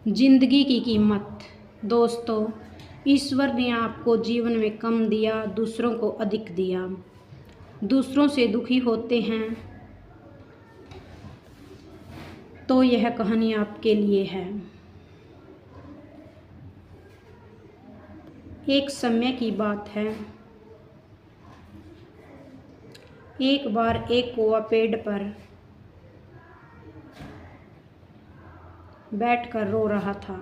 जिंदगी की कीमत। दोस्तों, ईश्वर ने आपको जीवन में कम दिया, दूसरों को अधिक दिया। दूसरों से दुखी होते हैं तो यह कहानी आपके लिए है। एक समय की बात है। एक बार एक कौवा पेड़ पर बैठकर रो रहा था।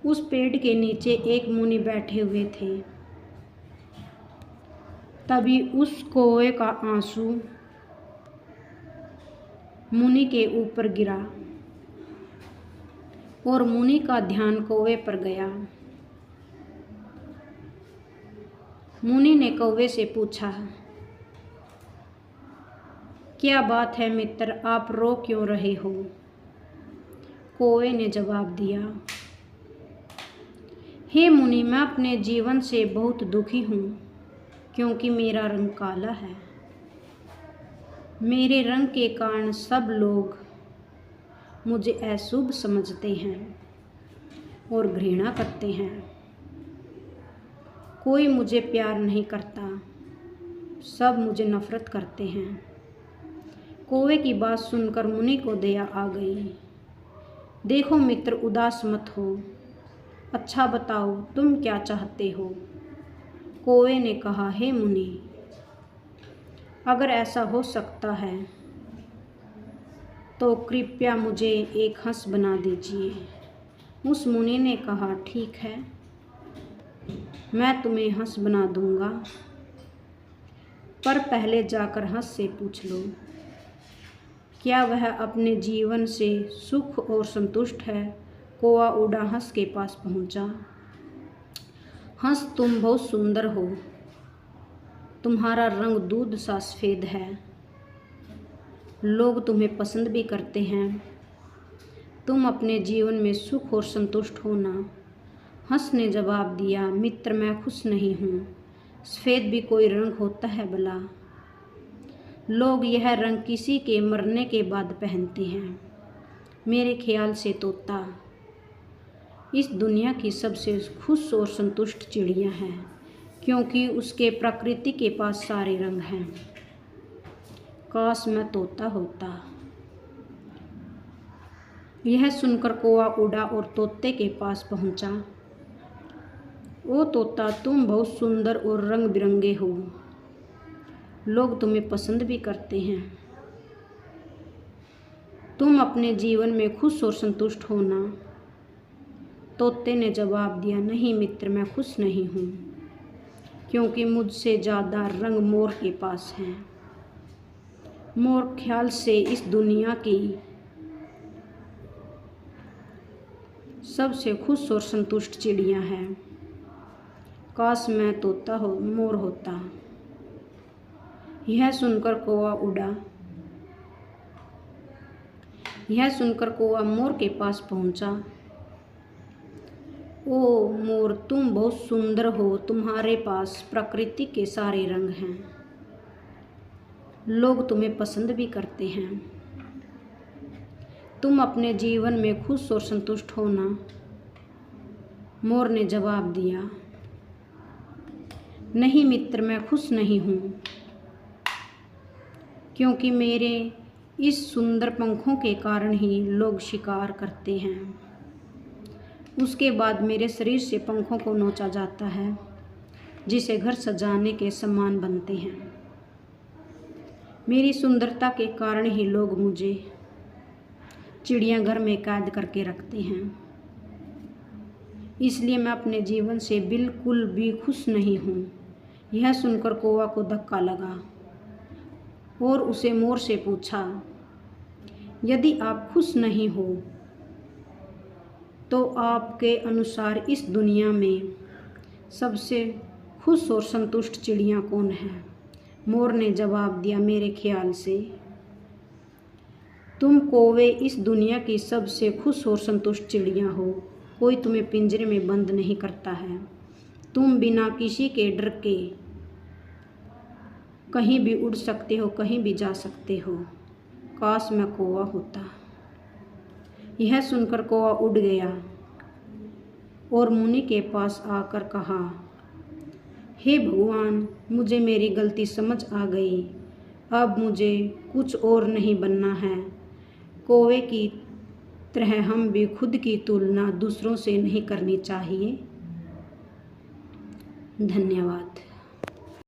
उस पेड़ के नीचे एक मुनि बैठे हुए थे। तभी उस कौवे का आंसू मुनि के ऊपर गिरा और मुनि का ध्यान कौवे पर गया। मुनि ने कौवे से पूछा, क्या बात है मित्र, आप रो क्यों रहे हो? कौवे ने जवाब दिया, हे मुनि, मैं अपने जीवन से बहुत दुखी हूँ क्योंकि मेरा रंग काला है। मेरे रंग के कारण सब लोग मुझे अशुभ समझते हैं और घृणा करते हैं। कोई मुझे प्यार नहीं करता, सब मुझे नफरत करते हैं। कौवे की बात सुनकर मुनि को दया आ गई। देखो मित्र, उदास मत हो। अच्छा बताओ, तुम क्या चाहते हो? कौवे ने कहा, हे मुनि, अगर ऐसा हो सकता है तो कृपया मुझे एक हंस बना दीजिए। उस मुनि ने कहा, ठीक है, मैं तुम्हें हंस बना दूंगा, पर पहले जाकर हंस से पूछ लो, क्या वह अपने जीवन से सुख और संतुष्ट है? कौवा उड़ा हंस के पास पहुंचा। हंस, तुम बहुत सुंदर हो। तुम्हारा रंग दूध सा सफेद है। लोग तुम्हें पसंद भी करते हैं। तुम अपने जीवन में सुख और संतुष्ट हो ना? हंस ने जवाब दिया, मित्र, मैं खुश नहीं हूँ। सफ़ेद भी कोई रंग होता है भला? लोग यह रंग किसी के मरने के बाद पहनते हैं। मेरे ख्याल से तोता इस दुनिया की सबसे खुश और संतुष्ट चिड़िया है, क्योंकि उसके प्रकृति के पास सारे रंग हैं। काश मैं तोता होता। यह सुनकर कौवा उड़ा और तोते के पास पहुंचा। ओ तोता, तुम बहुत सुंदर और रंग बिरंगे हो। लोग तुम्हें पसंद भी करते हैं। तुम अपने जीवन में खुश और संतुष्ट हो ना? तोते ने जवाब दिया, नहीं मित्र, मैं खुश नहीं हूँ, क्योंकि मुझसे ज़्यादा रंग मोर के पास हैं। मोर ख्याल से इस दुनिया की सबसे खुश और संतुष्ट चिड़िया है। काश मैं तोता हो मोर होता। यह सुनकर कौवा मोर के पास पहुंचा। ओ मोर, तुम बहुत सुंदर हो। तुम्हारे पास प्रकृति के सारे रंग हैं। लोग तुम्हें पसंद भी करते हैं। तुम अपने जीवन में खुश और संतुष्ट हो ना? मोर ने जवाब दिया, नहीं मित्र, मैं खुश नहीं हूँ, क्योंकि मेरे इस सुंदर पंखों के कारण ही लोग शिकार करते हैं। उसके बाद मेरे शरीर से पंखों को नोचा जाता है, जिसे घर सजाने के सामान बनते हैं। मेरी सुंदरता के कारण ही लोग मुझे चिड़ियाघर में कैद करके रखते हैं। इसलिए मैं अपने जीवन से बिल्कुल भी खुश नहीं हूँ। यह सुनकर कौवा को धक्का लगा और उसे मोर से पूछा, यदि आप खुश नहीं हो तो आपके अनुसार इस दुनिया में सबसे खुश और संतुष्ट चिड़िया कौन है? मोर ने जवाब दिया, मेरे ख्याल से तुम कौवे इस दुनिया की सबसे खुश और संतुष्ट चिड़िया हो। कोई तुम्हें पिंजरे में बंद नहीं करता है। तुम बिना किसी के डर के कहीं भी उड़ सकते हो, कहीं भी जा सकते हो। काश मैं कौवा होता। यह सुनकर कौवा उड़ गया और मुनि के पास आकर कहा, हे भगवान, मुझे मेरी गलती समझ आ गई। अब मुझे कुछ और नहीं बनना है। कौवे की तरह हम भी खुद की तुलना दूसरों से नहीं करनी चाहिए। धन्यवाद।